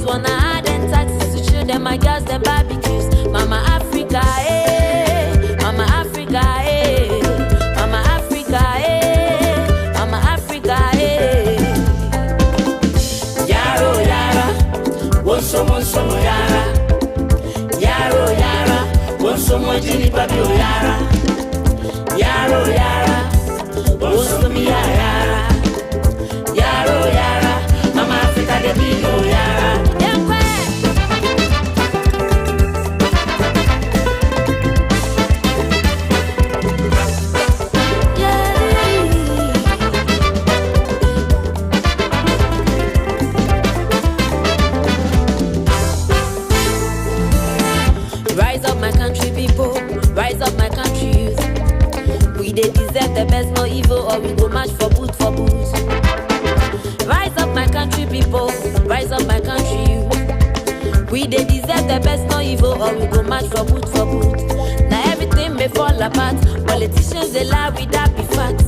wanna add and taxes to show them my girls, them barbecues. Mama Africa, eh. Mama Africa, eh. Mama Africa, eh. Mama Africa, eh. Yaro, yara. Wonsomo, somo, yara. Yaro, yara. Wonsomo, jini, papi, yara. Yaro, yara. Wonsomi, yara. Yaro, yara. Mama Africa, the people, yara. Rise up, my country people. Rise up, my country youth. We they deserve the best, no evil, or we go match for boot for boot. Rise up, my country people. Rise up, my country youth. We they deserve the best, no evil, or we go match for boot for boot. Now everything may fall apart. Politicians they lie with that be facts.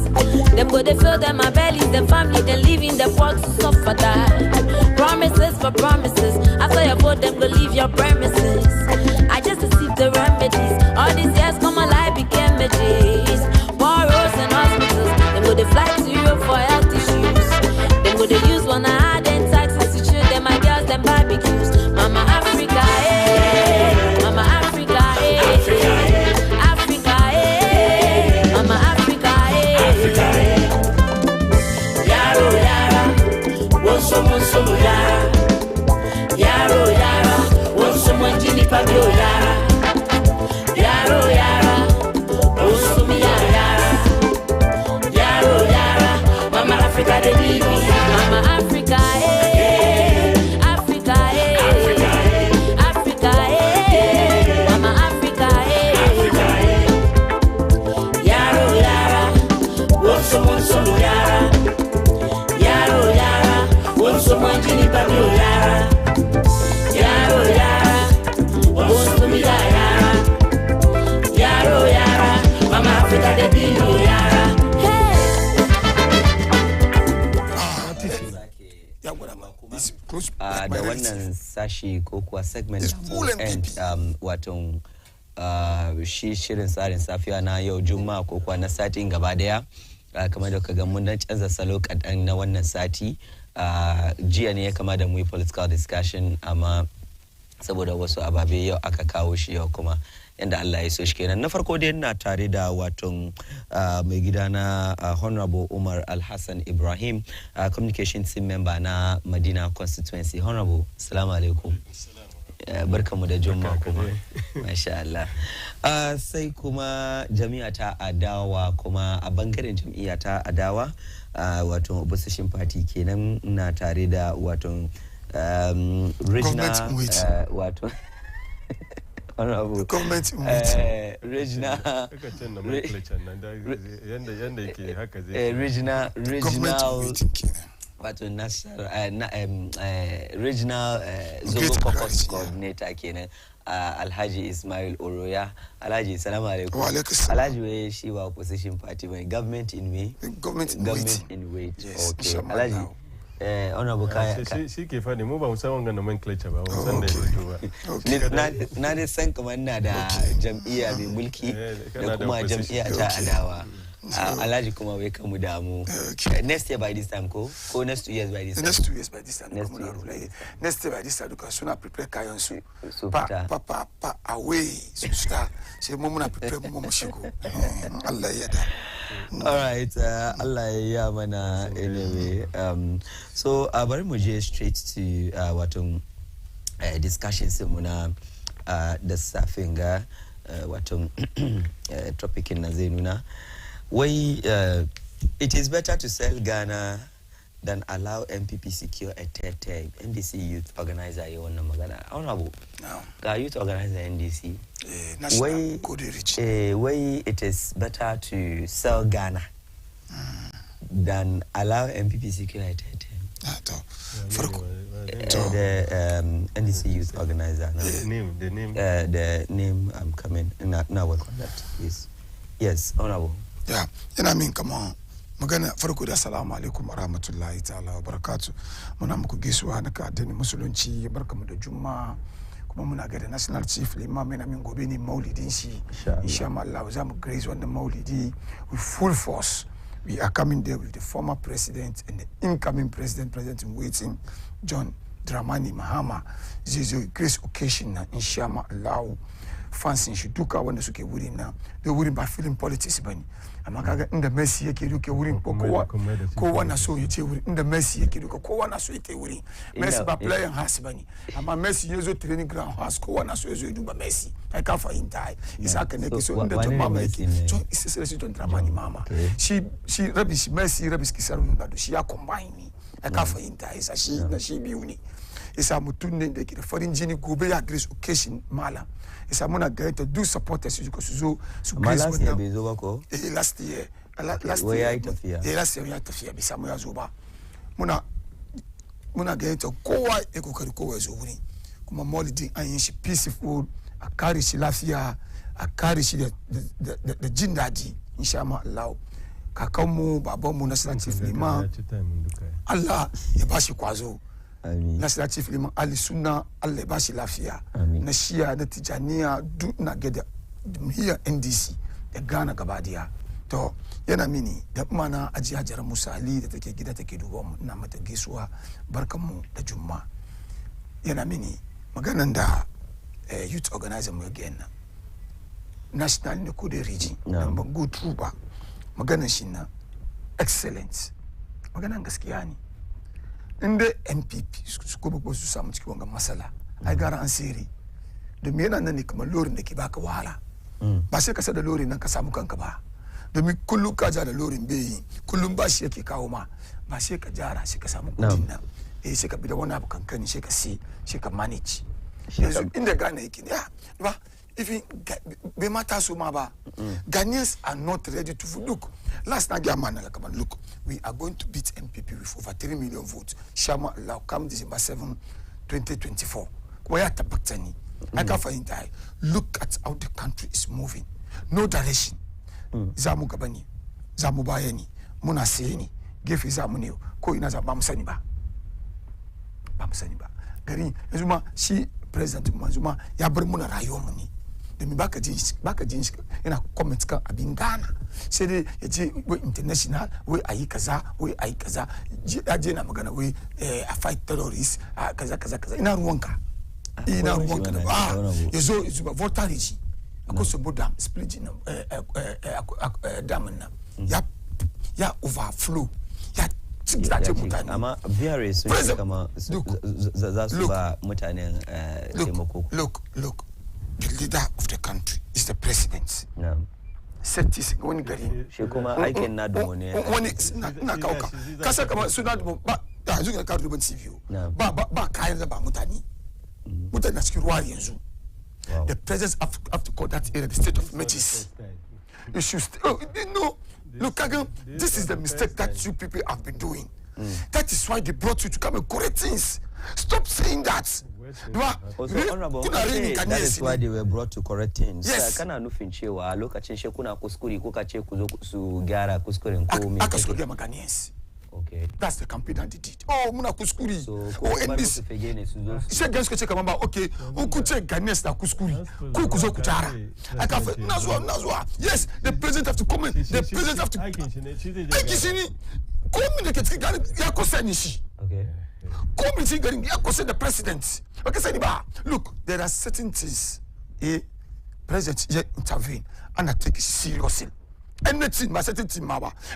Them go they fill them my bellies, them family they live in the poor to suffer that. Promises for promises. After your vote, them go leave your premises. I just received the remedies. All these years come alive became magics. More roads and hospitals. Them go they fly to Europe for health issues. Them go they use one hard and taxes to show them my girls, them barbecues. Mama Africa, eh. Mama Africa, eh. Africa, eh. Mama Africa, eh. Africa, eh. Yaro, yara. Wonsomo, yara. Yaro, yara. Wonsomo, jini, papi, yara. Yaro, yara. Wonsomi, yara. Yaro, yara. Mama Africa, the baby. Mama Africa, eh. Africa, eh. Africa, eh. Mama Africa, eh. Africa, eh. Yaro, yara. Wonsomo, yara. Yaro, yara. Wonsomo, jini, papi, yara. Yaro, yara. Wonsomi, yara. Yaro, yara. Mama Africa, the baby, yara. Da wannan sashi ko kuwa segment and wato shi shirin tsarin safiya na yau juma'a ko kuwa na satin gaba daya kamar da kaga mun dan canza salo kadan na wannan sati jiya ne ya kama da mu yi political discussion amma saboda wasu ababe yau aka kawo shi yau kuma yanda Allah ya so shi kenan. Na farko dai ina tare da wato mai gida na Honorable Umar Alhassan Ibrahim, communication team member na Madina constituency. Honorable, assalamu alaikum. Barkamu da juma'a kuma. Masha Allah. Sai kuma jami'a ta adawa kuma a bangaren jami'a ta adawa wato opposition party kenan ina tare da wato regional wato Honorable regional wato regional Zogo Caucus coordinator kenan Alhaji Ismail Oroya. Alhaji, salamu alaikum. Wa alaikum salam. Alhaji wai shi wa opposition party mai government in way? Government in way. Yes, okay. Alhaji honorable kaya shi ke fadi mu ba mu san wannan nomenclature ba, mu san da yake ba. Na dai san kamar na da jam'iyya mai mulki da kuma jam'iyya ta adawa. Alhaji kuma wai kamu damu. Next year by this time ko next 2 years by this time? Next 2 years by this time. Next year by this time because sooner prepare kayon su. Pa away. So start. Say mo muna prepare mo shigo. Allah ya da. All right, Allah ya mana anyway. So bari mu je straight to wato discussions muna da safin ga wato topic na zai nuna wai it is better to sell Ghana than allow MPP secure a third term. NDC youth organizer yi wannan magana. Honorable, ga youth organizer NDC. Why it is better to sell Ghana than allow MPP secure a third term. The NDC youth organizer. The name I'm coming. Now work on that, please. Yes, Honorable. Yeah, and I mean, come on. magana farko da assalamu alaikum wa rahmatullahi ta'ala wa barakatu. Muna muku gaisuwa na addinin musulunci, barkamu da juma'a. Kuma muna ga da national chief Imam min gobe ne maulidin shi, insha Allah za mu grace wannan maulidi with full force. We are coming there with the former president and the incoming president in waiting, John Dramani Mahama. This is a grace occasion na insha Allah. Fansin shi duka wanda suke wurin nan da wurin ba filin politics bane, amma kaga inda Messi yake duka wurin kowa na so yace wurin inda Messi yake duka kowa na so yake wurin. Messi ba playing house bane, amma Messi yazo training ground house kowa na so yazo duba Messi. I ka fahimta ai isa ka ne so inda John Mama yake John isa sai John Dramani Mama shi rubbish Messi rubbish kisarun da shi ya combine. I ka fahimta isa shi na shi biyu ne. Isa mutun ne da ke da farin jini gobe ya grace occasion malam. Isa muna gaita do supporters su zo su grace last year bai zo ba ko last year last year ya tafiya bai samu ya zo ba. Muna gaita kowa ya kokari kowa ya zo wuri, kuma maulidin an yi shi peaceful, a kare shi lafiya, a kare shi da jin daɗi insha Allah. Kakanmu babanmu na sanci filima Allah ya bashi kwazo. Nasira Chief Liman Ali Sunna Allah ya bashi lafiya. Na Shia na Tijaniya duk na gada hiya NDC da Ghana gabadiya. To yana mini da mana aji Hajara Musa Ali da take gida take duba mu, ina mata gaisuwa, barkanmu da Juma'a. Yana mini maganan da youth organizer mu again national ne ko da region dan ban go through ba. Maganan shi na excellent, maganan gaskiya ne. Inda MPP su kuma su samu cikin wannan masala ai gara an sirri domin yana nan ne kamar lorin da ke baka wahala. Ba sai ka sada lorin nan ka samu kanka ba, domin kullum ka ja da lorin bai kullum ba shi yake kawo ma, ba sai ka jara sai ka samu kudin nan sai ka bi da wani abu kankani sai ka sai ka manage. Yanzu inda Ghana yake ne ba even be mata so ma ba. Ghanaians are not ready to look. Last night look, we are going to beat MPP with over 3 million votes. Shama Allah come December 7, 2024. Where tabaktani? I can't find that. Look at how the country is moving. No direction. Zamu gabani, zamu bayani, muna seni, gefe zamu ne ko ina za bamu sani ba. Gari yanzu ma shi president Manzuma ya bar muna rayuwar mu ne. Domin baka jin shi yana comment kan abin Ghana, sai dai ya je wai international wai ayi kaza ya je na magana wai a fight terrorists kaza ina ruwanka da ya zo zuba voltage akwai sabo dam split dam nan ya overflow ya cikin mutane, amma VRA sun kama za su ba mutanen taimako. Look, the leader of the country is the president. Setis wani gari shi kuma aikin na domo ne wani na kauka kasa kama suna ba da yanzu ga karu ban TV ba kayan da ba mutane na cikin ruwa yanzu. The president have to call that area the state of emergency. You should look again, this is the mistake that you people have been doing. That is why they brought you to come and correct things. Stop saying that. Honorable, that is why they were brought to correct things. Yes. Kana nufin cewa lokacin she kuna kuskure ko kace ku zo su gyara kuskuren ko me? Aka so gyara Ghanaians. Okay. That's the campaign that they did. Oh, muna kuskure. Oh, NDC. She gansu kace kaman ba okay. Ku ce Ghanaians na kuskure. Ku zo ku gyara. Aka fa nazwa. Yes, the president have to comment. The president have to. Aiki shi ni. Ko min da ke cikin Ghana ya kosa ni shi. Okay. Committee getting the president. Okay, say look, there are certain things a president intervene and I take it seriously. Anything, my certain thing,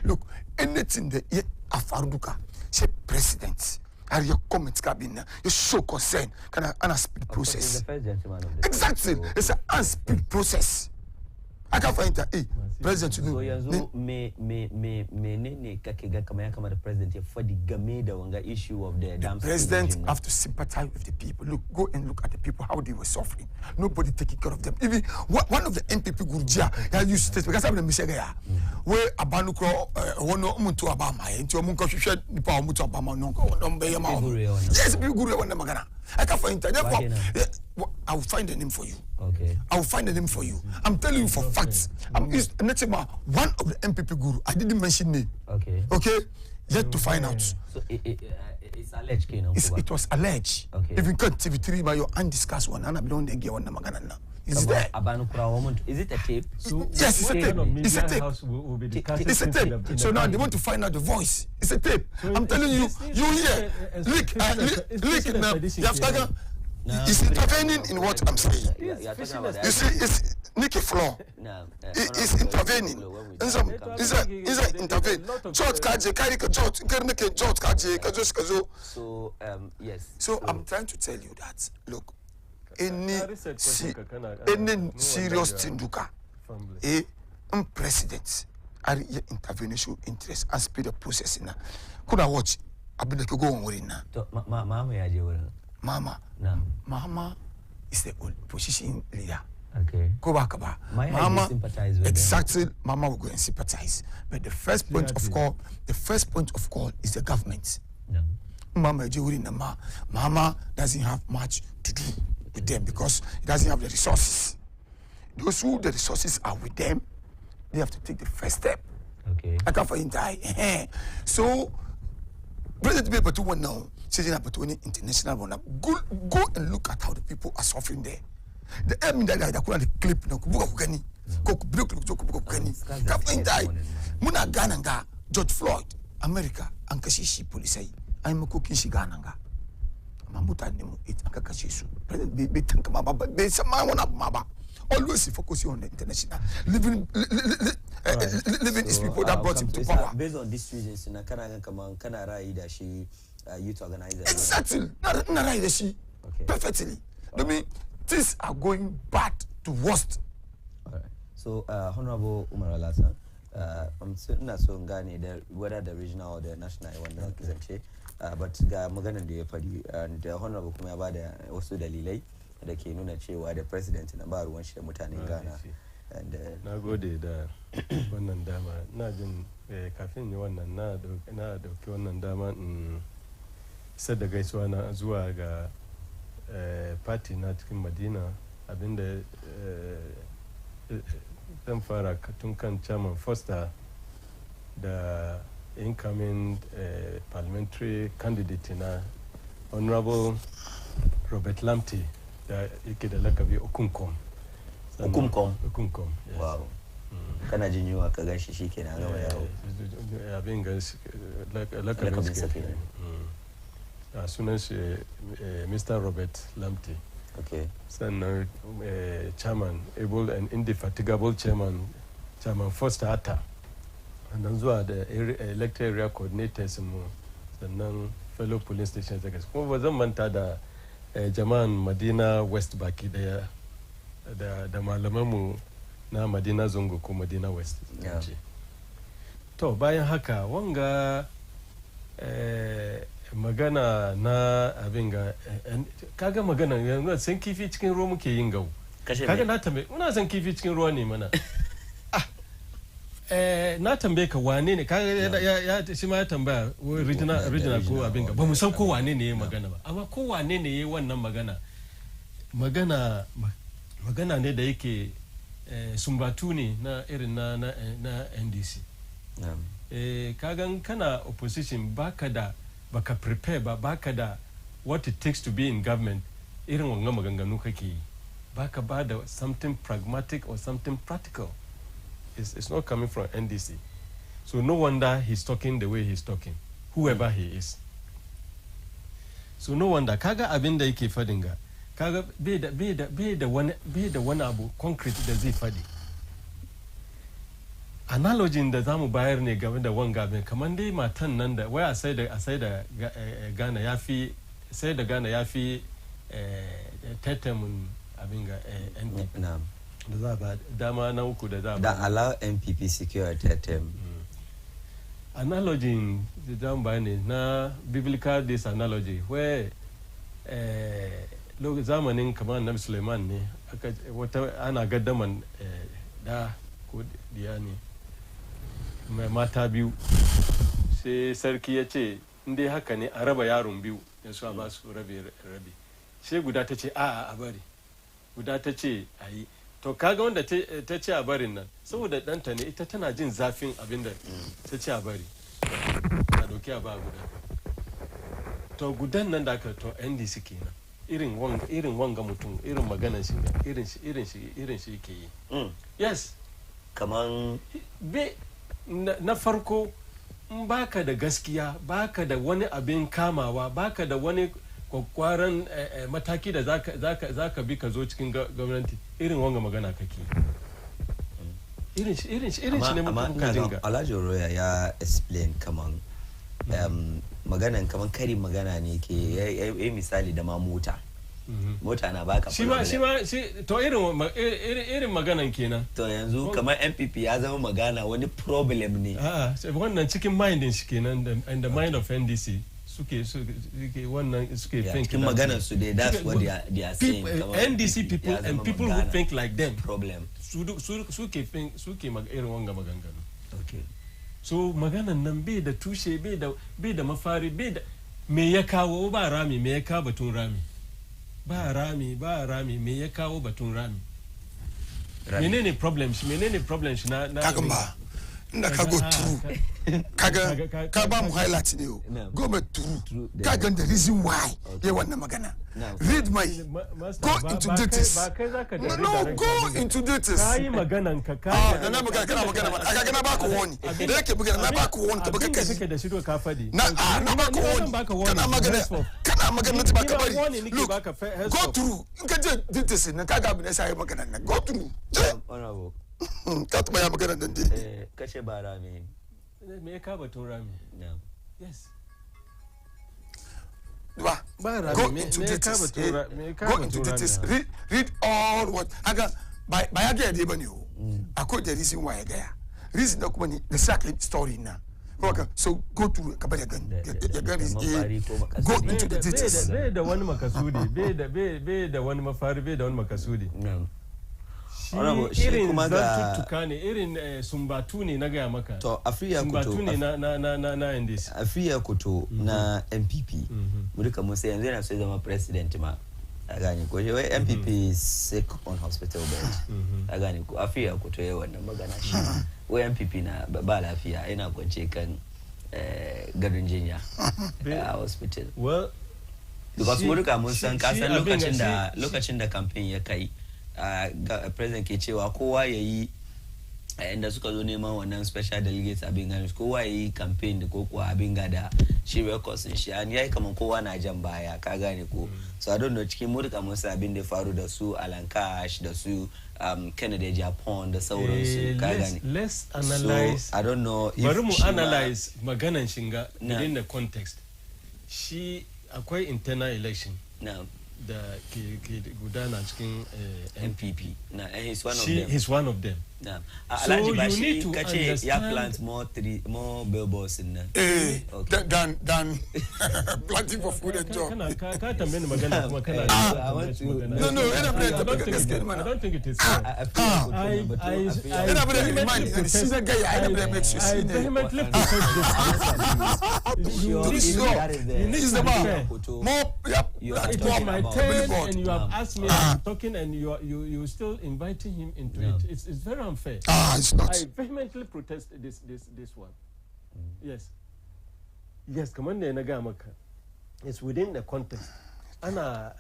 look, anything that you afaruka, say president, are your comments cabinet, you show concern, can I speed process? Exactly, it's an unspeed process. I can't find that. President, so yanzu me kakega kama the president for the game the issue of the dam. President have to sympathize with the people. Go and look at the people how they were suffering. Nobody taking care of them. Even one of the NPP Gurjia used to because I'm the Michelle where Abanuko one to Obama into a munko shushed the power to Obama no. Yes, be good one magana. I can't find that. I will find a name for you. Okay. I will find a name for you. I'm telling you for facts. One of the MPP guru. I didn't mention name. Okay. Okay. Yet to find out. So it's alleged, It was alleged. Okay. If you can't TV3 by your undiscussed one, and I don't get one magana. Is there? Is it a tape? So yes, it's a tape. It's a tape. Will be It's a tape. So now they want to find out the voice. It's a tape. So I'm telling you, you hear. Lick now. He's intervening in what I'm saying. You see, it's Nicky Flaw. He's intervening. He's intervening. George Kaji, George Kaji. So yes. So I'm trying to tell you that look, any serious Tinduka, a president, are intervention interest and speed of processing. Could I watch? I've been go on with now. Mama is the opposition leader. Okay. Go back about. Mama sympathize with exactly. Mama will go and sympathize. But the first point of call is the government. No. Mama doesn't have much to do with them because it doesn't have the resources. Those who the resources are with them, they have to take the first step. Okay. I can't find die. So President Bebe to one now, saying about international one. Go and look at how the people are suffering there. The aim that I couldn't clip no Kugani. Can't find die. Muna Gananga, George Floyd, America, and Kashishi police. I'm a cooking Shigananga. Mamuta Nemo, it Akakashisu. President Bebe think about there's a man on Maba. Always focusing on the international. Living is people that brought him to power. Based on these reasons, Kana Rai that she youth organizer. Exactly. Not she. Okay. Perfectly. I mean, things are going bad to worst. All right. So, Honorable Umar Alasan, I'm certain that so whether the regional or the national one but magana da ya fadi and Honorable kuma ya bada wasu dalilai da ke nuna cewa da president na ba ruwan shi da mutanen Ghana. And na gode da wannan dama. Na jin kafin yi wannan na dauki wannan dama in isa da gaisuwa na zuwa ga party na cikin Madina abinda zan fara tun kan Chairman Foster da incoming parliamentary candidate na Honorable Robert Lamptey da yake da lakabi Okunkom. Okunkom. Yes. Wow. Kana jin yiwa ka gashi shikenan gaba yawo. Abin gashi lakabin sa kenan. Sunan shi Mr. Robert Lamptey. Okay. Sannan chairman, able and indefatigable chairman Foster Atta. And then zuwa da elected area coordinators mu sannan fellow polling station executives. Kuma ba zan manta da jama'an Madina West baki daya da malamanmu na Madina Zongo ko Madina West. To bayan haka wanga magana na abin ga kaga magana yanzu san kifi cikin ruwa muke yin gau. Kaga na tambaye muna san kifi cikin ruwa ne mana. Na tambaye ka wane ne kaga ya shi ma ya tambaya original ko abin ga ba mu san ko wane ne yayi magana ba amma ko wane ne yayi wannan magana ne da yake sumbatu ne na irin na NDC. Kagan kana opposition baka prepare baka da what it takes to be in government irin wannan maganganu kake yi baka ba da something pragmatic or something practical. It's not coming from NDC. So no wonder he's talking the way he's talking, whoever he is. So no wonder kaga abin da yake fadin ga kaga bai da wani abu concrete da zai fadi. Analogy da zamu bayar ne game da wanga bin kaman dai matan nan da waya sai da Ghana yafi sai da Ghana yafi tetemun abin ga NPP. Na'am. Da za ba dama na uku da za ba da allow NPP secure term. Analogy da zamu bayar ne na biblical this analogy where zamanin kamar Nabi Suleiman ne aka wata ana gaddaman da ko diya ne mai mata biyu sai sarki ya ce indai haka ne a raba yaron biyu ya so a ba su rabe sai guda ta ce a bari guda ta ce a yi to kaga wanda ta ce a barin nan saboda ɗanta ne ita tana jin zafin abin da ta ce a bari a doki a ba guda to gudan nan da aka to NDC kenan irin wanga mutum irin maganan shi irin shi ke yi yes kaman na farko in baka da gaskiya baka da wani abin kamawa baka da wani kwakwaran mataki da zaka bi ka zo cikin gwamnati irin wanga magana kake irin shi ne mutum ka dinga Alhaji Roya ya explain kaman maganan kaman karin magana ne ke yayi misali da ma mota na baka shi to irin maganan kenan to yanzu kamar MPP ya zama magana wani problem ne wannan cikin mindin shi kenan and the mind of NDC suke think cikin maganar su dai that's what they are saying NDC people and people who think like them problem suke irin wanga maganganu okay so maganan nan bai da tushe bai da mafari bai da me ya kawo ba rami me ya kawo batun rami ba rami me ya kawo batun rami menene problem shi na kaga ba inda ka go through kaga ka ba mu highlight ne go me through kaga the reason why ya wannan magana read my go into details no go into details kai maganan ka na magana kana magana kaga na ba ku woni da yake magana na ba ku woni ka baka kai da shi to ka fadi na ba ku woni kana magana na ba ka bari look go through in ka je details ne kaga abin da sai magana na go through honorable ka tuma ya magana dan dai kashe ba rami me ka batun rami no yes go into details read all what aga ba ya ga dai bane o akwai the reason why ya ga reason da kuma ni the second story na okay so go to ka bari gan go into the details bai da wani makasudi bai da wani mafari bai da wani makasudi irin zartuttuka ne irin sumbatu ne na gaya maka to afiya kuto sumbatu ne na NDC afiya kuto na MPP mu duka mun sai yanzu yana so ya zama president ma a gane ko wai MPP sick on hospital bed a gane ko afiya kuto yayin wannan magana shi wai MPP na ba lafiya yana kwance kan gadon jinya a hospital well because mu duka mun san kasan lokacin da campaign ya kai president ke cewa kowa ya yi inda suka zo neman wannan special delegates abin gani kowa ya yi campaign da kowa abin gada shi records shi an yayi kaman kowa na jan baya ka gane ko so I don't know cikin murka musu abin da faru da su Alankash da su Canada Japan da sauransu ka gane let's analyze so I don't know if bari mu analyze maganan shinga within the context shi akwai internal election da ke gudana cikin MPP na he's one of them so you need to kace ya plant more billboards in than planting for food and job ka tambaye magana kuma kana no I don't think it is I vehemently and you have asked me I'm talking and you still inviting him into it. It's very unfair. It's not. I vehemently protest this one. Yes, come on there, Nagamaka. It's within the context. Ana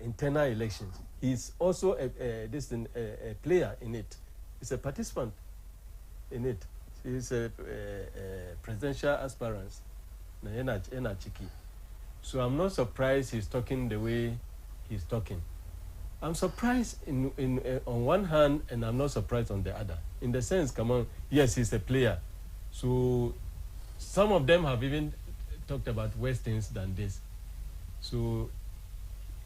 internal elections. He's also a player in it. He's a participant in it. He's a presidential aspirant. Na chiki. So I'm not surprised he's talking the way he's talking. I'm surprised on one hand, and I'm not surprised on the other. In the sense, come on, yes, he's a player. So some of them have even talked about worse things than this. So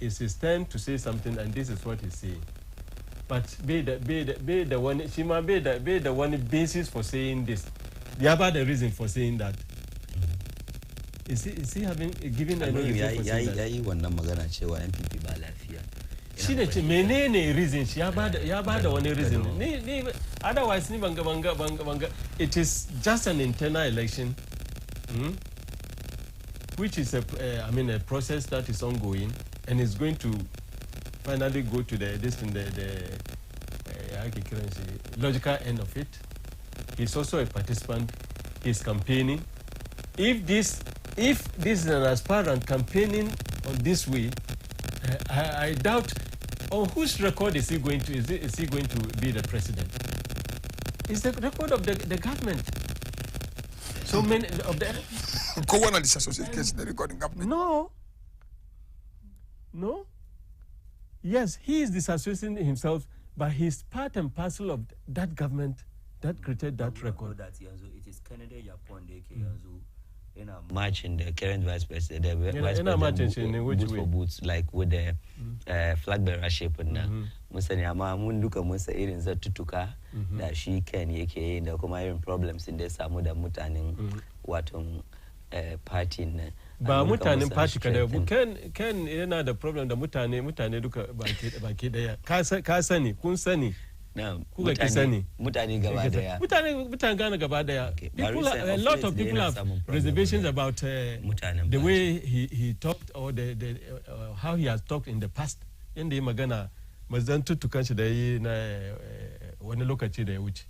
it's his turn to say something, and this is what he's saying. But be the one. She might be the one basis for saying this. The other reason for saying that. Is he giving any reason for saying that? Yayi wannan magana cewa MPP ba lafiya. Shi ne ce menene reason shi ya bada wani reason. Ni otherwise ni banga. It is just an internal election, which is a process that is ongoing and is going to finally go to the logical end of it. He's also a participant. He's campaigning. If this is an aspirant campaigning on this way, I doubt on whose record is he going to be the president? It's the record of the government. So many of the Go on disassociate case the recording government. No. Yes, he is disassociating himself, but he's part and parcel of that government that created that record. That it is Kennedy Japan in a match in the current vice president, the vice president boots for boots, like with the flag bearer shape and Musani Ama Munduka Musa Irin Zatutuka that she can yeke in the common problems in the Samuda Mutaning Watum party. Ba mutanen party kada kan yana da problem da mutane duka baki daya ka sani kun sani kuka ki sani mutane gaba daya mutane gana gaba daya a lot of people have reservations about the way he talked or the how he has talked in the past inda yi magana mazan tutukan shi da yi na wani lokaci da ya wuce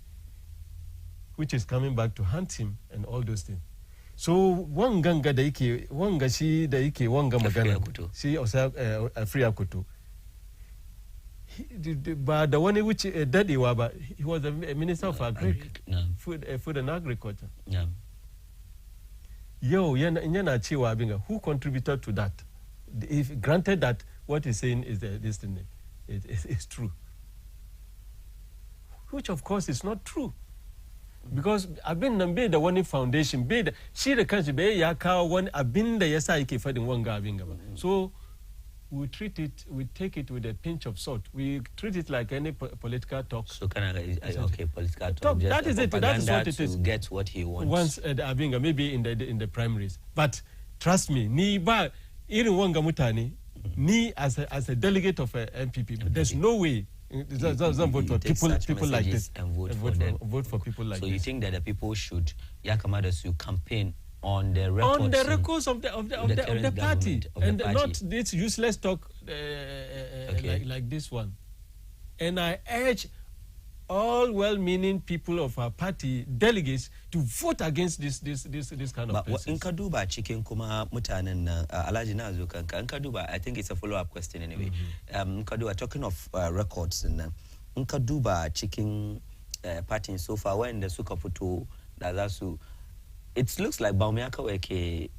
which is coming back to haunt him and all those things. So wanga da yake wanga shi da yake wanga magana shi Afriya Kutu ba da wani wuce dadewa ba. He was a minister of food and agriculture. Yo yana cewa abinga who contributed to that, if granted that what he's saying is this thing is true, which of course is not true. Because abin nan bai da wani foundation bai da shi da kanshi bai ya kawo wani abin da yasa yake fadin wanga abin gaba. So we take it with a pinch of salt. We treat it like any political talk. So okay, political talk. That is it. That is what it is. To get what he wants. Once abinga maybe in the primaries. But trust me, ni ba irin wanga mutane ni as a delegate of a MPP, there's no way. Vote for people like this and vote for people like this. So you think that the people should to campaign on the records on the records of the party and not this useless talk like this one. And I urge all well-meaning people of our party delegates to vote against this kind of person. In Kaduba chicken kuma mutanen na Alhaji na zo kanka in Kaduba, I think it's a follow-up question anyway. Kaduba, talking of records in Kaduba chicken party so far when the suka fito da zasu, it looks like Baumiaka weke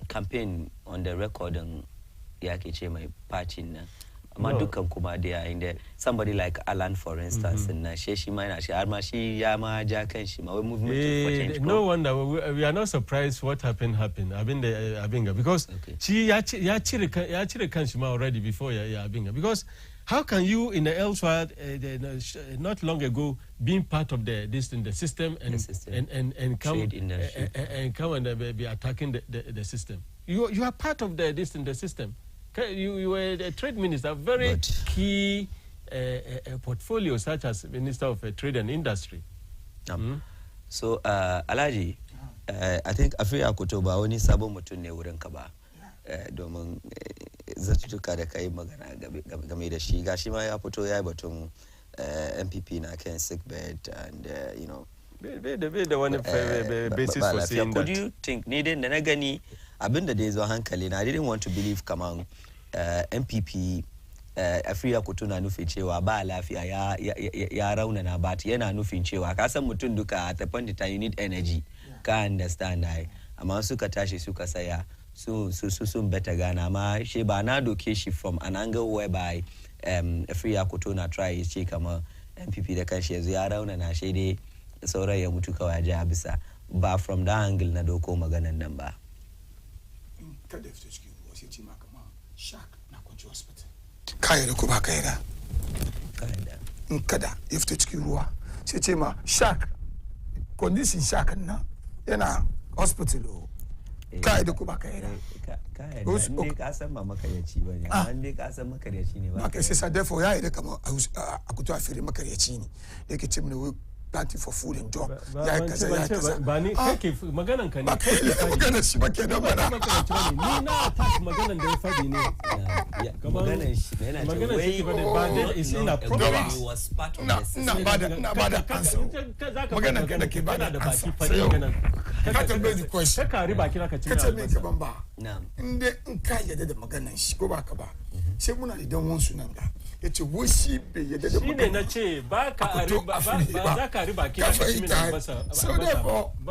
campaign on the record and yake che my party na. Madukan kuma they are in there. Somebody like Alan, for instance, and she might she yama jakan she my movement for change. No wonder we are not surprised what happened. Abinga because she ya chire kanshima already before ya Abinga, because how can you in the elsewhere not long ago being part of the system and come and be attacking the system? You are part of the system. You were a trade minister, very key portfolio such as Minister of Trade and Industry. So, Alhaji, I think Afriya Kutoba only sabo mutum ne wurin ka ba. Domin zatutuka da kai magana game da shi. Gashi ma ya fito ya batun MPP na kan sick bed and you know. The one basis for saying that. Could you think needing na gani abinda da yazo hankali na, I didn't want to believe kaman MPP Afriya Kutu na nufin cewa ba lafiya ya rauna na bati yana nufin cewa ka san mutum duka at the point that you need energy ka understand ai amma suka tashi suka saya sun better gana ma she ba na doke shi from an angle whereby Afriya Kutu na try ce kama MPP da kanshi yanzu ya rauna na she dai sauran ya mutu kawai ja bisa ba from that angle na doko maganan nan ba. Kada fito cikin ruwa sai ce maka ma shark na kwanci hospital kai da ko ba kai da in kada ya fito cikin ruwa sai ce ma shark condition shark na yana hospital kai da ko ba kai da kai da ka san ma makaryaci bane amma dai ka san makaryaci ne ba kai sai therefore ya yi da kama a kuto afiri makaryaci ne yake ce mini planting for food and job. Ya kaza. Ba ni kake maganan ka ne. Maganan shi ba kenan bana. Ni na attack maganan da ya fadi ne. Maganan shi ne yana maganan shi ba ne is inappropriate. He was part of the system. Na bada answer. Maganan ka da ke bada da baki answer. fadi maganan. Ka tambaye the question. Ka kari baki naka cin. Ka ce me kaman ba. Na'am. Inde in ka yadda da maganan shi ko ba ka ba. Sai muna idan wansu nan da. Yace woshi bai yadda da maganan. Shine nace ba ka ba za ka riba ki naka cin basa. So therefore, in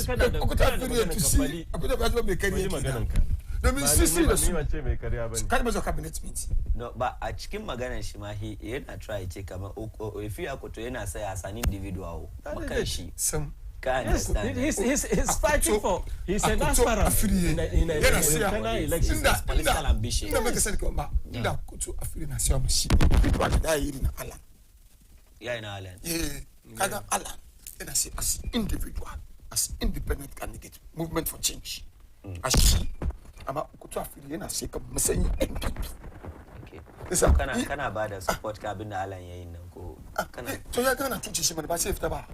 ka da maganan ka fadi. Akuta ba zo bai kare maganan ka. Domin sisi da su. Ni mai kariya bane. Kada ba zo cabinet meeting. No, ba a cikin maganar shi ma yana try ce kamar if you akoto yana say as an individual makan shi Sam. Ka understand. He's fighting for. He's an aspirant in a election. Political ambition. Inda maka sani kuma ba. Inda kuto afiri na siya mashi. Individual da yi na Allah. Ya ina Alan. Kaga Allah yana say as individual, as independent candidate, movement for change. As she, amma kuto afiri yana say kamar masanyi NPP. Okay. Kana ba da support ka abin da Alan yayin nan ko kana. To ya gana tuce shi mana ba sai fita ba.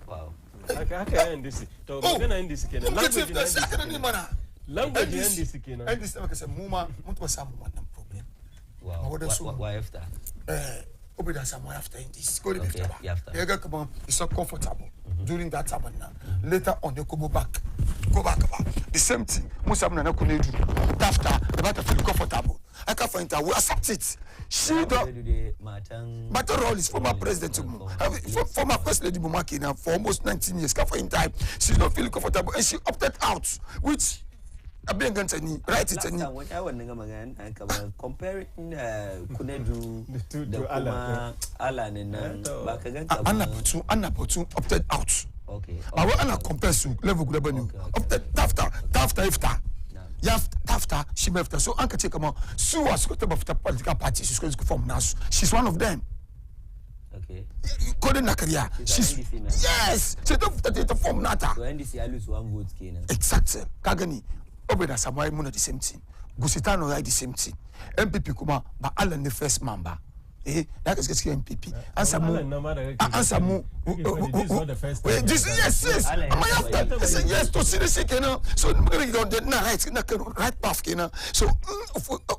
Wow. Haka yan disi. To magana yan disi kenan. Language yan disi kenan. Yan disi maka sai mu ma mun ba samu wannan problem. Wow. Why after? Obi da samu after in this. Go to ba. Ya ga kaman it's not comfortable during that time now. Later on they go back. Go back ba. The same thing. Mu samu na kunedu. After the matter feel comfortable. I can find out we accept it. She don't. Matan role is former president, former first lady Bumaki now for almost 19 years. Can find time. She's not feeling comfortable and she opted out, which I've been going to write it. Last time when I was comparing Kunedu to Alan and Bakagan. Anna Potu opted out. Okay. I want Anna compares to level good revenue. Opted after. After she left, so Uncle take come Sue was got of the political party. She's going to form now. She's one of them. Okay. Couldn't career. She's yes. She don't form Nata. So NDC I lose one vote, Kena. Exactly. Kagani. Obeda Samuel Muna the same thing. Gusitano the same thing. MPP kuma ba Alan the first member. That is getting MPP. Answer mu. This yes. Yes to see the second. So we're going to the right path. So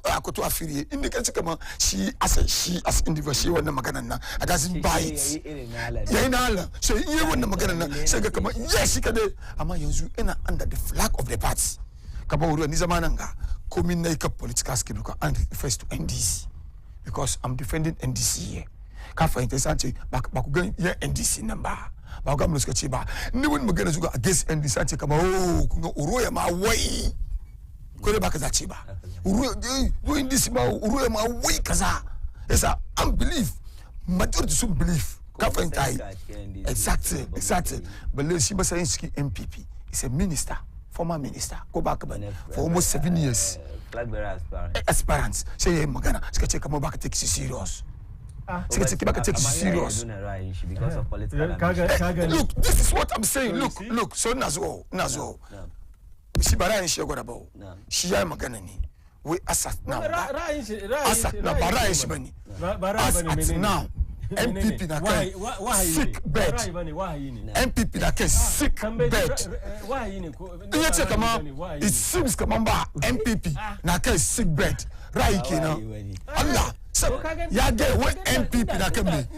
I go to affiliate. Indicate come she as individual she want magana. I doesn't buy it. Yeah, so you want magana. Say come yes she can. Ama yanzu under the flag of the party. Kaburu nizamananga. Coming na political skill and first to NDC. Because I'm defending NDC here. Kafa interesante bakugan ye NDC number. Bakugan mluska chiba. Ni wani magana zuga against NDC ante kama kunga uroya ma wai. Kule bakaza chiba. Uroya NDC ma uroya ma wai kaza. Esa unbelief. Majority some belief. Kafa intai. Exactly. But let's see Basainski MPP. He's a minister, former minister. Go back for almost 7 years. Aspirants. Say magana. Sika come back take you serious. Sika back take you serious. Because of political ambition. Look, this is what I'm saying. Look. So nazo. She bara and she got about. She ya magana ni. We asat now. Asat na bara she bani. Asat now. MPP na sick bed. MPP na sick bed. Iye kama it seems kama MPP na sick bed. Right kina. Allah. So ya get when MPP na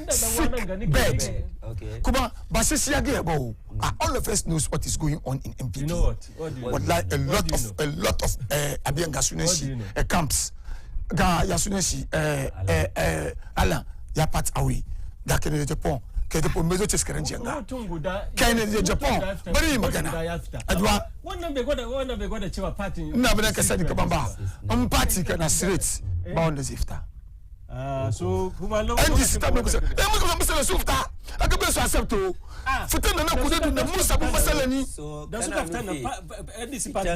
sick bed. Okay. Kuma basisi ya get about. All of us knows what is going on in MPP. You know what? But like a lot of Abiyan Gasuneshi camps. Ga Yasuneshi Allah. Ya part away. Da Kenya Japan. Kenya Japan mezo cheskaren jenga. Kenya Japan. Bari magana. Adwa. Wannan bai gwada cewa party. Ina bana ka sani kaman ba. An party kana straight. Ba wanda zai fita. So kuma NDC ta muku sai. Muku ba musala su fita. Aka bai su accept to. Fitan da na kudu da Musa bu masalani. Da suka fita na NDC party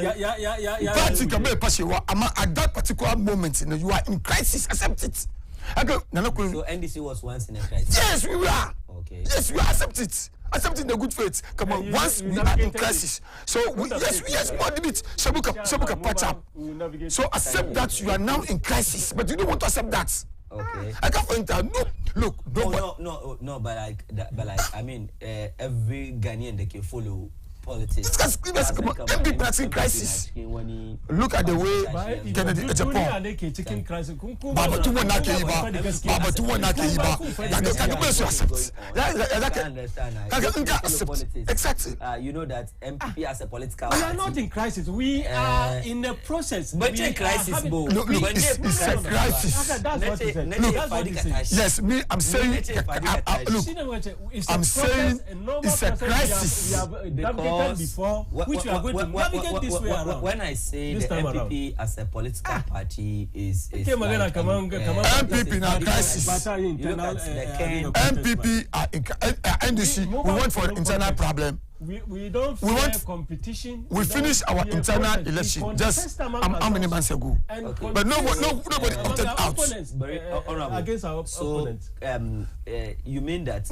ya party ka bai fashewa amma at that particular moment you are in crisis, accept it. So NDC was once in a crisis. Yes, we were. Okay. Yes, we accept it. Accepting the good faith. Come on, once we are in crisis. So yes, what did it? Shabuka patch up. So accept that you are now in crisis, but you don't want to accept that. Okay. I can't find out. No, look, no, but like, I mean, every Ghanaian they can follow politics. MPP practicing crisis. Look at the way Japan. Baba tu wana keiba. Baba tu wana keiba. Exactly. You know that MPP as a political we party. are not in crisis. We are in a process. But it's a crisis, Bo. Look, it's a crisis. That's what he said. Look, That's what he said. yes, me, I'm saying, look, I'm saying it's a crisis. We have navigated before, which we are going to navigate this way around. When I say the MPP as a political party is MPP now crisis. MPP NDC, we went for an internal problem. We don't fear competition. We finished our internal election just how many months ago? But nobody opted out. Against our opponents. You mean that?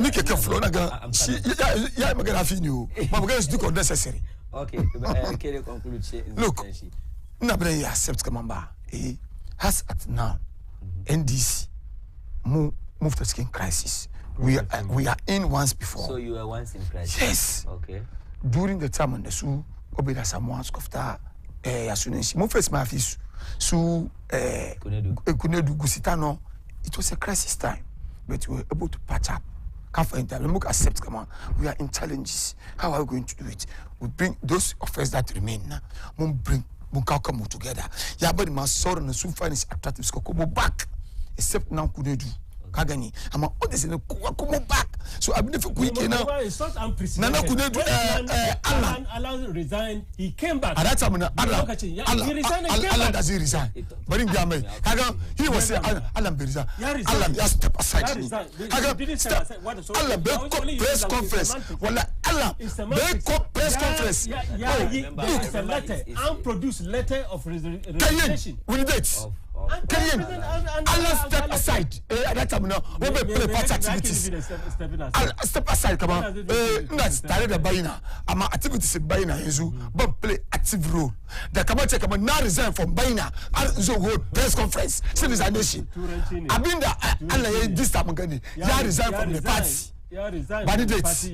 Okay, can you conclude? Look, nobody accepts Kamamba. Has at now NDC move to skin crisis. We are in once before. So you were once in crisis. Yes. Okay. During the time on the Su Obeda Samoans Kofta Yasunensi, my first mafis Su Kunedu Gusitano, it was a crisis time, but we were able to patch up. Can't find time. Look, accept, come on. We are in challenges. How are we going to do it? We bring those offers that remain now. We bring Munkaukamu together. Yabadi Masor and the Su finance attractive Skokomo back, except now Kunedu. Kagani, I'm all this in a come back. So I'm never quick now. It's not unprecedented. Alan resigned. He came back. At that time, Alan does he resign? But in Ghana, he was saying Alan resign. Alan just step aside. Alan press conference. Well, Alan press conference. It's a letter, unproduced letter of resignation. With dates. Alan step aside. At that time, we play party activities. Step aside, come on. That's the Baina. Ama activities in Baina Yezu, but play active role. The Kamacha come now resign from Baina. So hold press conference. Say resignation. Abinda Alan this time again. Ya resign from the party. Bad dates.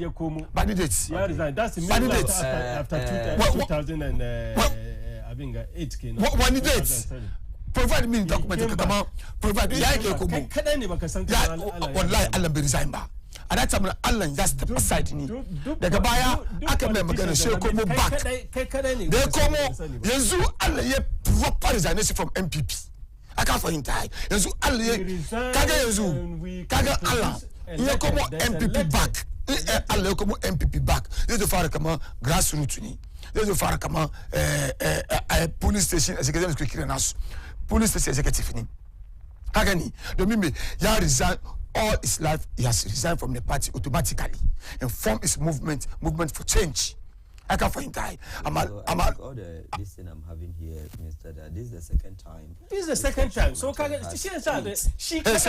Bad dates. Yeah, resign. That's the middle after 2008. One dates. Provide me document. Come on. Provide. Alan be resign ba. At that time, Alan just step aside. The Gabaya, I can remember going to say, come back. They come, Yezu Alan, proper resignation from MPP. I can't find time. Yezu Alan, Kaga Yezu, Kaga Alan, you come MPP back. Alan, come MPP back. There's the far come grassroots. There's the far come police station executive secretary. Police station executive. Kagani, the Mimi, ya resign. All his life, he has resigned from the party automatically and formed his movement for change. I can't find time. All this thing I'm having here, Mr. That this is the second time. This is the second time. So, she has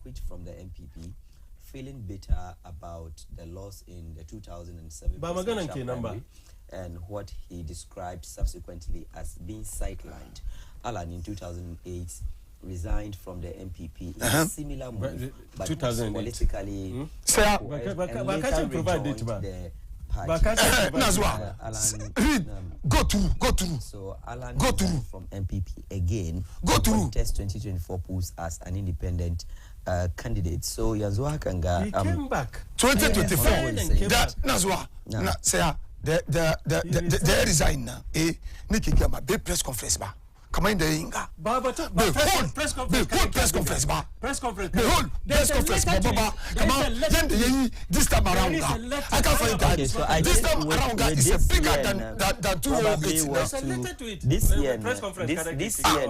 quit from the MPP. Feeling bitter about the loss in the 2007 primary and what he described subsequently as being sidelined. Alan in 2008 resigned from the MPP in a similar move, but politically the party. Go through. So Alan resigned from MPP again. Contest 2024 polls as an independent candidate. So Yazwa Kanga he came back 2024. That Nazwa say the resign now. Niki Gama be press conference ba. Come in the Inga. Press conference ba. Press conference ba. Come on. This time around. I can't find that. This time around is a bigger than 208. This year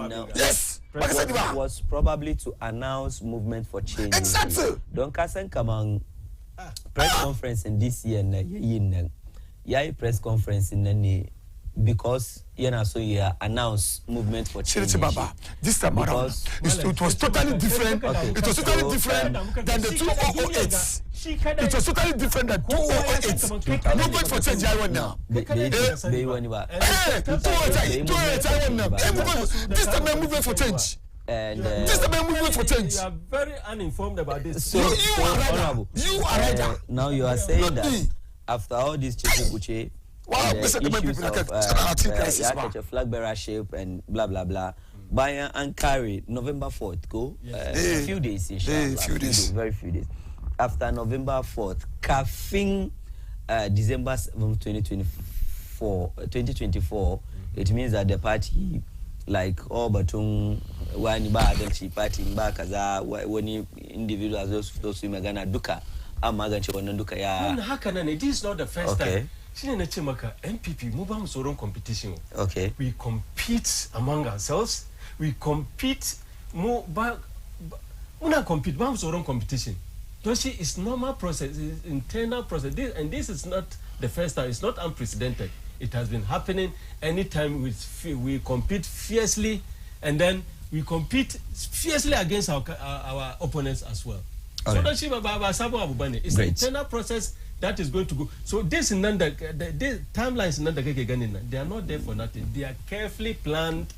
now. Yes. Was probably to announce movement for change. Exactly. Don't come on press conference in this year. Yeah, press conference in because so you announce movement for change. This time around, it was totally different. Okay. It was totally different than the 2008. It was totally different than 2008. Movement for change I want now. They want you This time I'm moving for change. And this time I'm moving for change. You are very uninformed about this. So you are now you are saying that after all this Chichi issues of flag bearership and blah blah blah, Bayern and carry November 4th go a few days, very few days. After November 4th, Kafing December 7th, 2024, it means that the party, like all Batung, one Baganchi party, Bakaza, when individuals, those who Magana Duka, Amaganchi, Duka, ya. It is not the first time. MPP, Mubam Soron competition. Okay. We compete among ourselves. We compete more, but not compete, Bam Soron competition. Don't see, it's normal process, it's internal process. This is not the first time, it's not unprecedented. It has been happening anytime we compete fiercely, and then we compete fiercely against our opponents as well. So don't see, it's an internal process that is going to go. So this is not the timelines, not the they are not there for nothing. They are carefully planned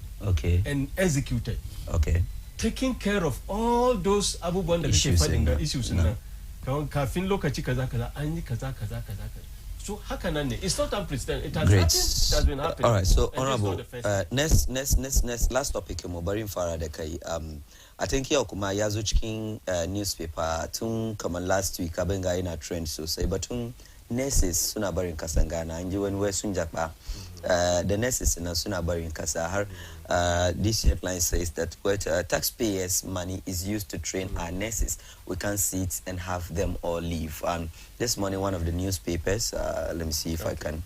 and executed. Okay. Taking care of all those issues in the issues in the so it's not unprecedented. It has happened. It has been happening. All right. So honorable, next last topic. I think here Okuma Yazo Chicken newspaper tun kama last week abenga ina trend so say but nurses suna barin kasangana and when we sunjapa the nurses in suna barin kasa this headline says that taxpayers money is used to train our nurses. We can't sit and have them all leave. And this morning one of the newspapers, let me see if I can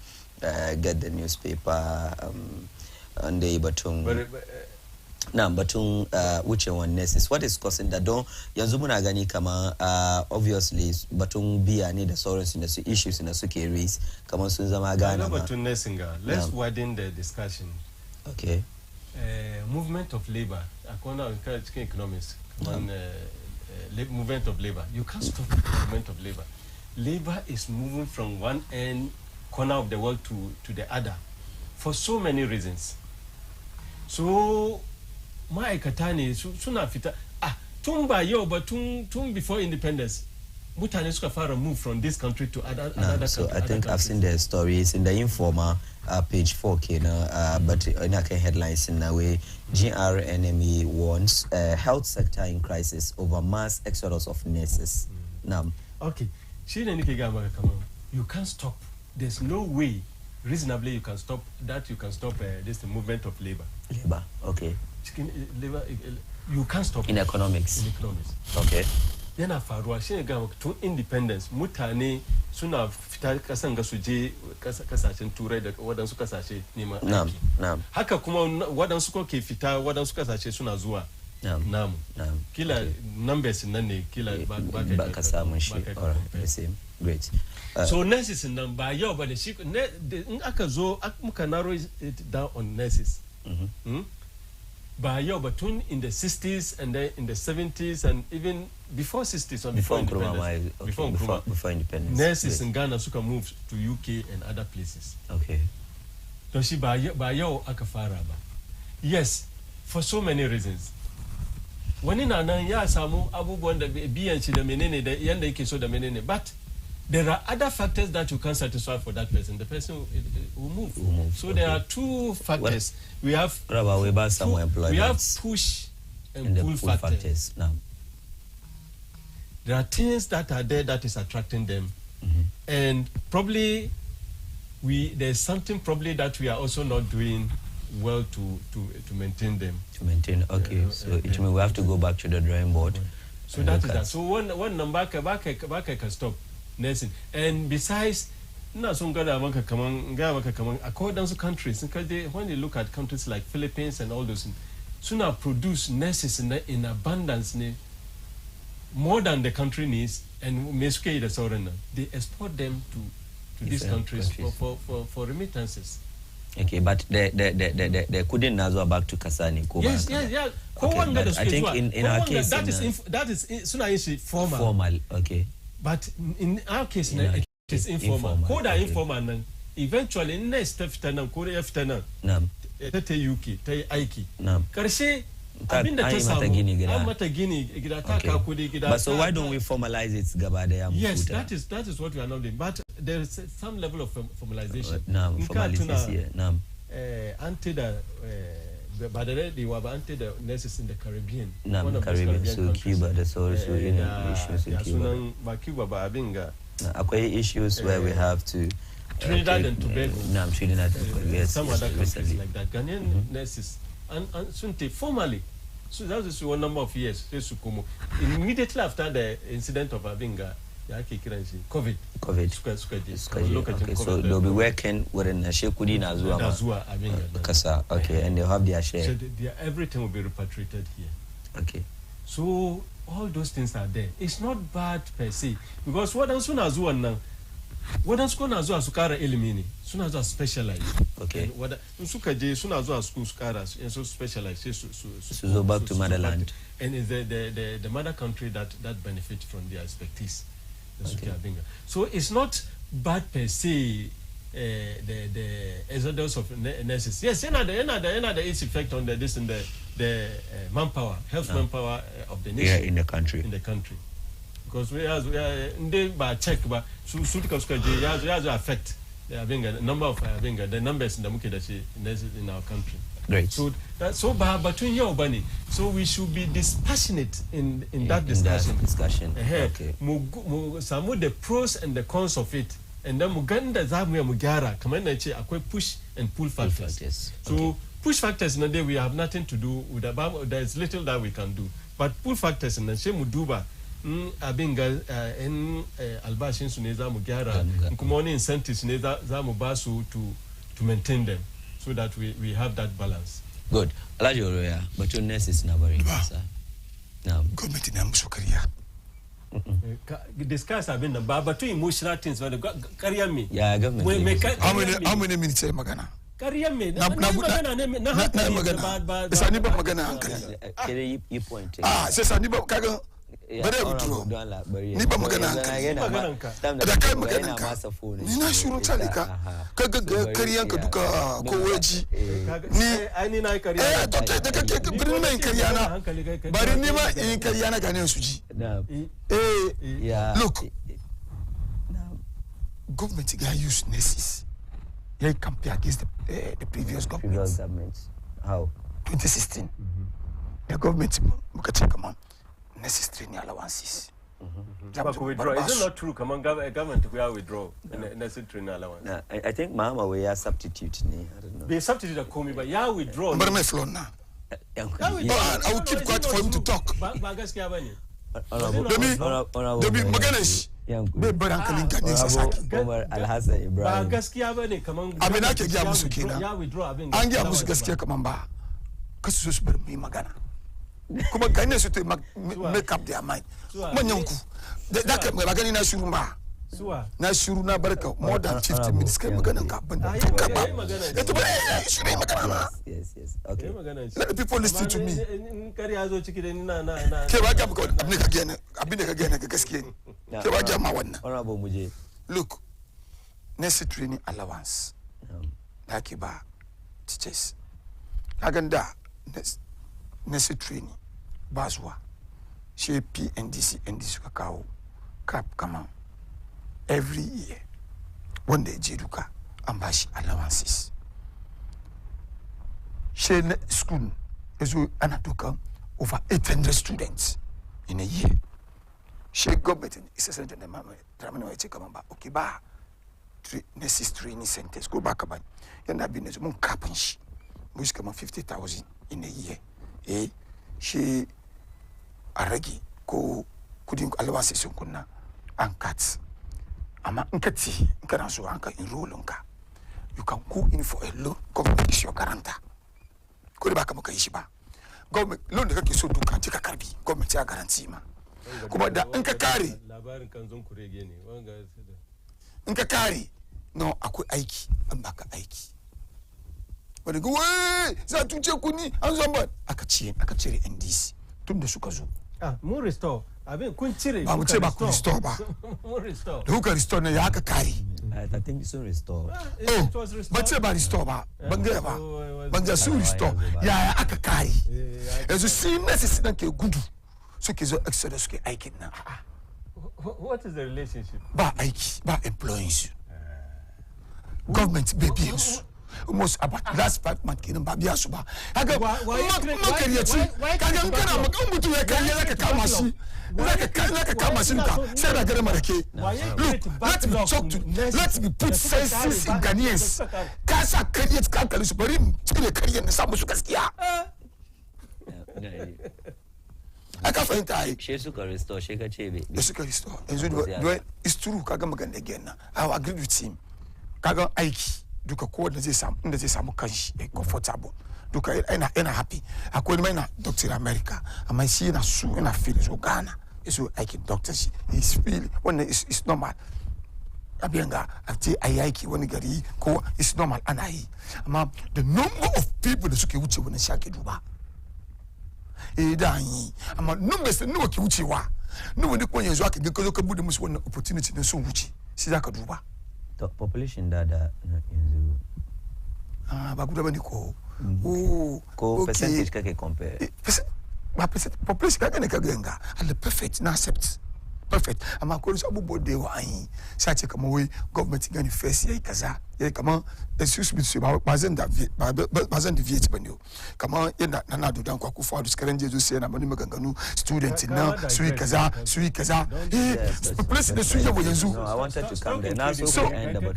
get the newspaper on the Batung. Now, Batung, which one nurses? What is causing that? Don't Yanzumuna Gani Kama, obviously, Batung be any the sorrows in the issues in the Suki race. Come on, Suzamagana. Batung nursing. Let's widen the discussion. Okay. Movement of labor, according to economists, movement of labor. You can't stop the movement of labor. Labor is moving from one end corner of the world to the other for so many reasons. So my katani suna fita tumba yo but tum before independence mutane suka fara move from this country to another country. So I think I've seen the stories in the Informer page 4K but in a headlines in a way GRNME warns health sector in crisis over mass exodus of nurses. Now okay, you can't stop. There's no way reasonably you can stop this movement of labor. Okay. Labor, you can't stop in economics. In economics. Okay. Then afarwa to independence mutane suna fita kasan ga suje kasashen turai da wadansu kasashe neman aiki. Haka kuma wadansu ko ke fita wadansu kasashe suna zuwa namu. Kila numbers nan ne kila ba ka samu shi. The same. Great. So nurses nan ba yau ba da shi in aka zo muka narrow it down on nurses. By your batun in the 60s and then in the 70s and even before 60s or before independence. Before independence. Nurses in Ghana suka moved to UK and other places. Okay. So she by your akafara ba. Yes, for so many reasons. Wani na nan ya samu abubuwan da biyan shi da menene da yanda yake so da menene, but there are other factors that you can't satisfy for that person. The person will move. So there are two factors. We have push and pull factors. Now, there are things that are there that is attracting them, and probably there's something probably that we are also not doing well to maintain them. To maintain, okay. So it means we have to go back to the drawing board. So that is that. So one number can stop nursing, and besides. According to countries, when you look at countries like Philippines and all those, sooner produce nurses in abundance, more than the country needs, and they export them to these countries for remittances. Okay, but they couldn't nazwa back to Kasani. Yes. Okay, but I think in our case, that is formal. Formal, okay. But in our case, it is informal. Code are informal. Eventually, next after nan ko after nan. Ta UK, ta aiki. Karshe abinda ta samu. An mata gini gida ta ka kudi gida. But so why don't we formalize it gaba daya? Yes, that is what we are now doing. But there is some level of formalization. Formalization. Ante da by the way, they were ante the nurses in the Caribbean. One of Caribbean, so Cuba, that's also issues in Cuba. Cuba ba abinga. Akwai issues where we have to Trinidad and Tobago. Trinidad and Tobago. Yes, some other countries like that. Ghanaian nurses and Sunte formally. So that was one number of years. Immediately after the incident of Abinga, COVID. Okay, so they'll be working within a Shekudi Nazua. Okay, and they'll have their share. So everything will be repatriated here. Okay. So all those things are there. It's not bad per se. Because what else Nazua now? What else Nazua Sukara elimini? Sunazo specialized. Okay. What Sukaje Sunazo school Sukaras and so specialized. So back to motherland. And is the mother country that benefits from their expertise. Okay. So it's not bad per se. The exodus of nurses. Yes, another its effect on the manpower, health manpower of the nation in the country. Because we are by check, but so affect the number of the numbers in the Mukedashi nurses in our country. Great. So that's so bad between your bunny. So we should be dispassionate in that discussion. Okay. Some of the pros and the cons of it. And then Muganda Zamia Mugara, come and akwai push and pull factors. So push factors in the day we have nothing to do with there's little that we can do. But pull factors in the same Muduba, Abinga in Albashin Suneza Mugara, Kumoni incentives Neza Zamubasu to maintain them so that we have that balance. Good. Alajo but your nurse is never in sir. Now government in Amusokaria. Discuss have been the but two emotional things for the career me. Yeah, government. How many minutes magana? Career me. Na magana. Saniba magana hankali. Kere yi point. Sai saniba kaga bare withdraw. Ni ba magana hankali. Da kai magana ka. Ni na shuru talika. Kaga kariyan ka duka ko waji. Ni na kariya. Da kake birin mai kariya na. Bari ni ma in kariya na ganin su ji. Look. Government guy use nurses. They compare against the previous governments. How? 2016. The government come on. Nurses training allowances. Withdraw. Is it not true? Come on, government we are withdraw nurses training allowance. I think Mama we are substitute. I don't know. They substitute a call but yeah withdraw. But my floor now. I will keep quiet for him to talk. Dobi maganesh. Be baran kalin kan yin sasaki. Umar Alhassan Ibrahim. Ba gaskiya bane kaman abin ake gya musu kenan. Ya withdraw abin. An gya musu gaskiya kaman ba. Kasu su bar mu magana. Kuma gane su to make up their mind. Manyan ku. Da ka magana na shuru ba. Na shuru na barka more than 50 minutes kai maganan ka ban ka ba. Eto ba shuru magana. Yes. Okay. Let the people listen to me. Kariya zo ciki da ni na. Ke ba ga abin da ka gane ga gaskiya ne. Ke ba ga ma wannan. Honorable Muje. Look. Necessary training allowance. Da ke ba teachers. Kagan da necessary training ba zuwa. She PNDC suka kawo cap kama every year wanda ya je duka an ba shi allowances. She school ezo ana duka over 800 students in a year. She government is essential the mama tramani wa ce kaman ba okay ba nurses training centers go back ban yana bin mun kafin shi mu shi kaman 50,000 in a year. She a rage ko kudin allowances sun kunna an cut. Amma in ka ci in kana so an ka enroll ka you can go in for a loan. Government is your guarantor. Ko ba ka maka yi shi ba. Government loan da kake so duka ka karbi government ya guarantee ma. Kuma da in ka kare labarin kan zon kurege ne wanga in ka kare no akwai aiki an baka aiki. Wanda ga wai za tuce ku ni an zamba aka cire NDC tun da suka zo More restore. I mean, country. Ba mu ce ba ku restore ba. More restore. Da kuka restore ne ya aka kare. I think so restore. It was Ba restored. ce ba restore ba. Ban ga ba. Ban ga su restore. Ya aka kare. Yanzu shi nurses nan ke gudu. Suke zo exodus suke aikin nan. What is the relationship? Ba aiki, ba employees. Government bai biya su. Almost about last 5 months kenan ba biya su ba. Kaga makaryaci, kaga in kana makan mutum ya kai zaka kama shi. Zaka kama shi ka sai da gare marake. Look, let me put senses in Ghanaians. Ka sa karyat ka kalli su bari cire karyar na samu su gaskiya. Aka fahimta ai. She suka restore, she ka ce bai. Da suka restore. Yanzu it's true kaga magana again na. I agree with him. Kaga aiki duka kowanne zai samu inda zai samu kanshi comfortable. Duka yana happy. Akwai mai na Dr. America amma shi yana so yana feel so Ghana. Iso aikin doctor shi. He's feeling wannan is normal. Abianga ati aiki wani gari ko is normal ana yi. Amma the number of people da suke wuce wannan shake duba. Da yi amma numbers da nawa ke wucewa nawa ne kuma yanzu aka ga kazo ka bude musu wannan opportunity din sun wuce shi zaka duba to population da yanzu ba guda bane ko ko percentage kake compare ba population kaga ne kaga yanga and the perfect na accept perfect amma ko su abubuwa da yawa an yi sai ce kamar wai government gani first yayi kaza yayi kamar excuse me su ba zan da viet bane kamar yana nana dodan kwa kufa da skaran jeju sai yana mani maganganu student na su yi kaza population da su yawa yanzu no I wanted to come there now so end about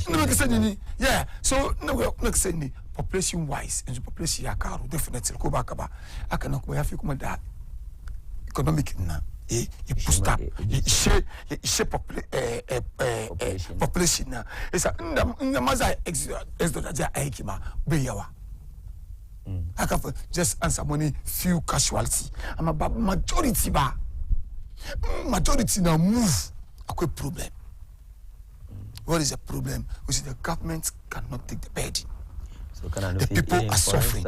no ka sani ni yeah so no ka sani population wise and population ya karu definitely ko ba ka ba aka nan kuma yafi kuma da economic na et booster et population na esa nda maza exodus ja aiki ma bai yawa aka fa just answer money few casualty ama ba majority na move akwai problem. What is the problem? Which is the government cannot take the burden. So kana the people are suffering.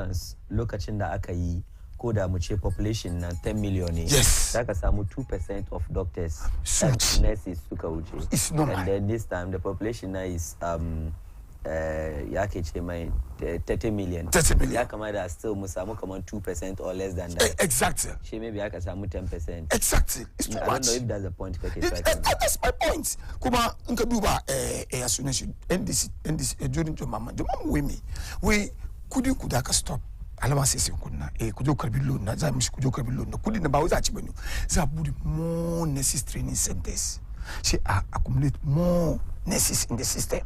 Lokacin da aka yi ko da mu ce population na 10 million ne zaka samu 2% of doctors and nurses suka wuce. It's normal. And then this time the population now is ya ke ce mai 30 million. Ya kamata still mu samu kaman 2% or less than that. Exactly. She maybe aka samu 10%. Exactly. It's too much. I don't know if that's the point kake that's my point. Kuma in ka duba as soon as NDC during the mama women we kuda ka stop alama sai kunna kujo karbi loan na za mu shi kujo karbi loan na kudi na ba za ci bane za budi more nurses training centers she accumulate more nurses in the system.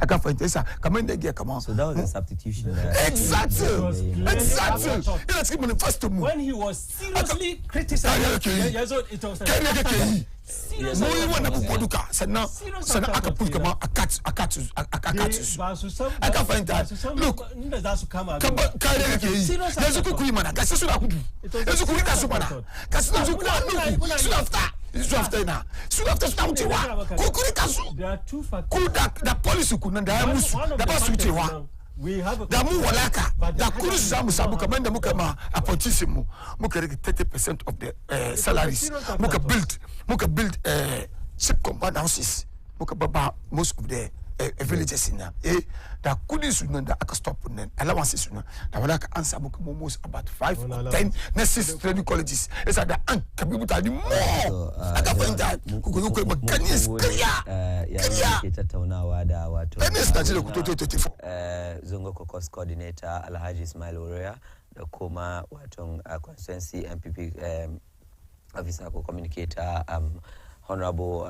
I can't find this. Come in there, come on. So that was a substitution. Exactly. Let's give him first to move. When he was seriously criticized, it was Moi wana kupoduka sana akapuka kama akatu aka find that look kare yake yi yanzu ku yi mana gasa suna kudu yanzu ku rika su mana gasa yanzu ku anu su after suna wucewa ko ku rika su ku da police ku nan da ya musu da ba su wucewa da mu walaka da kuri su zamu samu kamar da muka ma appointees mu muka rike 30% of the salaries muka build ship compound houses muka baba most of the villages in da kudi su nan da aka stop nan allowances su nan da walaka an samu kuma almost about 5 or 10 nurses training colleges isa da an kabi mutane mo aka fahimta ku ko makanis kariya ke tattaunawa da wato Zongo Caucus coordinator Alhaji Ismail Oroya da kuma wato constituency MPP officer ko communicator Honorable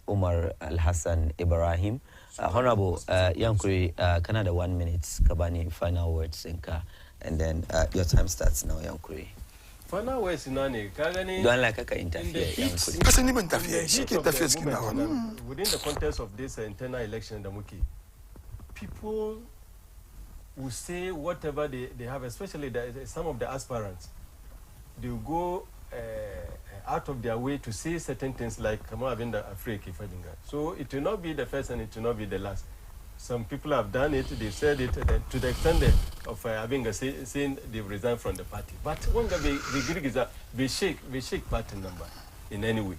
Umar Al-Hassan Ibrahim. Honorable Yankuri, Canada 1 minute, Kabani, final words, and then your time starts now, Yankuri. Final words, Nani, Kagani. Don't like I interfere, Yankuri. Within the context of this internal election, Damuki, people will say whatever they have, especially some of the aspirants, they will go out of their way to say certain things like Kama Avinda Afrika. So it will not be the first and it will not be the last. some people have done it, they've said it to the extent of having saying they've resigned from the party. But when they shake party number in any way.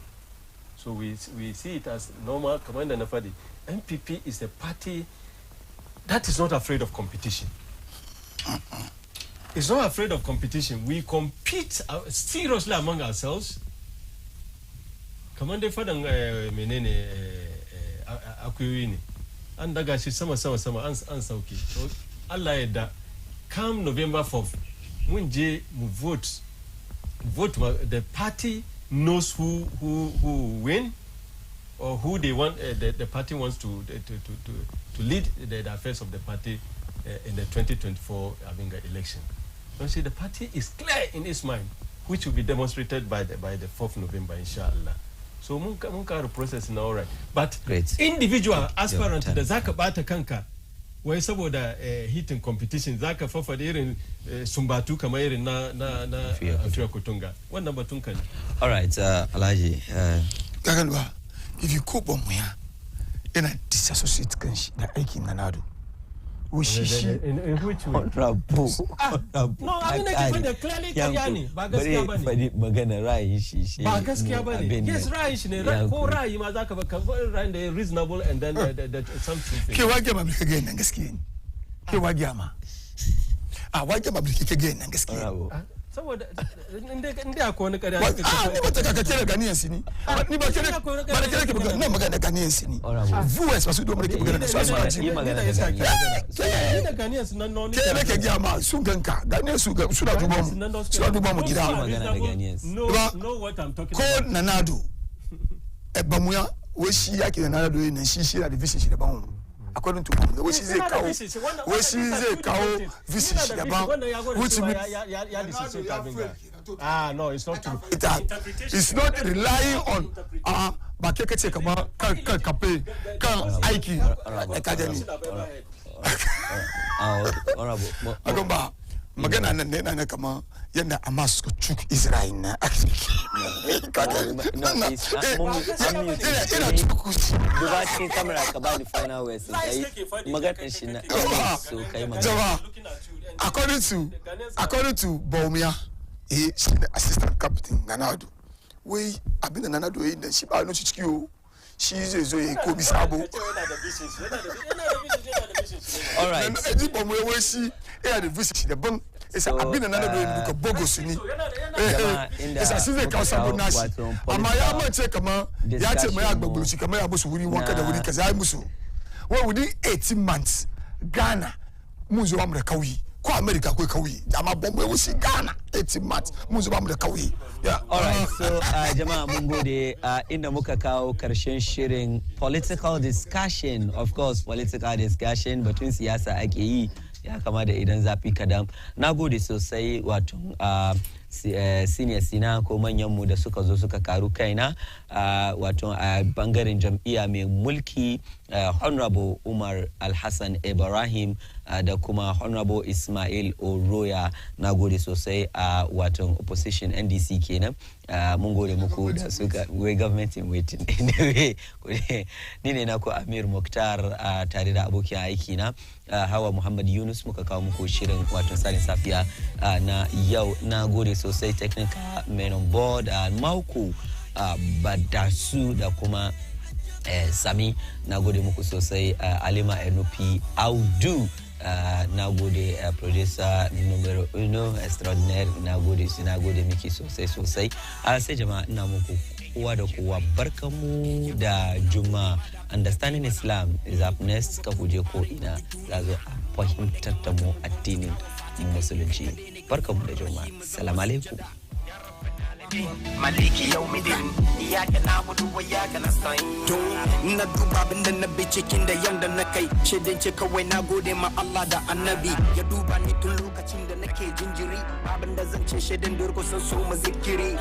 So we see it as normal. Commander Nafadi, MPP is a party that is not afraid of competition. It's not afraid of competition. We compete seriously among ourselves. Commander Fadang menene akuyini. Andaga shi sama answer okay. So Allah yada come November 4th. Munje mu vote. The party knows who win or who they want. The party wants to lead the affairs of the party in the 2024 election. You see, the party is clear in its mind, which will be demonstrated by the 4th November, inshallah. So munka process now, right? But great. Individual aspirant da zaka bata kanka wai saboda hitting competition zaka fafa da irin sumbatu kamar irin na Afiya Kutunga. Wannan batun kan. All right, Alhaji. Gaganwa, if you ko bon muya ina disassociate kanshi da aikin Nanado. In which way? Honorable. No, I mean it's clearly Kayani. Ba gaskiya bane. Fadi magana ra'ayin shi. Ba gaskiya bane. Yes, ra'ayin shi ne. Ko ra'ayi ma zaka ba ra'ayin da reasonable and then some truth. Ke wage ma bike ga nan gaskiya ne. Ke wage ma. Wage ma bike ga nan gaskiya. Saboda inda akwai wani ƙarya ni ba ta kaka kira ganiyan sini ni ba kira ke buga nan magana ganiyan sini vues basu do ke buga da su asma ji ni da ganiyan sinan non ke ne ke ga ma su ganka ganiyan su suna duba mu gida know what I'm talking ko about. Nanado bamuya we shi yake da Nanado yin shi da division shi da ban according to him which is a cow visit about which no, it's not true. It's not relying on ba ke kace kamar kan kafe kan aiki academy agamba magana nan ne na kamar yanda Hamas suka cuk Israel na ina duba cikin kamera ka bani final words kai magana shi na so kai magana according to Baumia the assistant captain Nanado wai abinda Nanado yayin da shi ba no ciki o shi zai zo yayi ko bisabo all right eji Baumia wai shi the visit da ban isa abinda Nanado yayin duka bogus ni isa shi zai kawo sabon nashi amma ya mace kamar ya ce mai agbagbuluci kamar ya musu wuri wanka da wuri kaza ya musu wai within 18 months Ghana mun zo mu da kauyi ko America ko kauyi amma bombe wusi Ghana 18 months mun zo mu da kauyi all right so jama'a mun gode inda muka kawo karshen shirin political discussion. Of course political discussion batun siyasa ake yi ya kama da idan zafi kadam. Na gode sosai wato senior sina ko manyan mu da suka zo suka karu kaina wato a bangaren jam'iyya mai mulki Honorable Umar Alhassan Ibrahim da kuma Honorable Ismail Oroya. Na gode sosai a wato opposition NDC kenan. Mun gode muku da suka we government in waiting ni ne na ko Amir Mukhtar tare da abokin aiki na Hawa Muhammad Yunus muka kawo muku shirin wato Tsarin Safiya na yau. Na gode sosai technical men on board Mauku Badasu da kuma Sami. Na gode muku sosai Alima Enupi Audu. Na gode producer numero 1 extraordinaire. Na gode miki sosai sai jama'a ina muku kowa da kowa barkamu da Juma'a. Understanding Islam is up next. Ka kuje ko ina za zo a fahimtar da mu addinin musulunci. Barkamu da Juma'a. Assalamu alaikum. Maliki yaumidin iyaka na'budu wa iyaka nasta'in to na duba abinda na bi cikin da yanda na kai shedin ce kawai na gode ma Allah da Annabi ya duba ni tun lokacin da nake jinjiri abinda zan ce shedin durko san so mu zikiri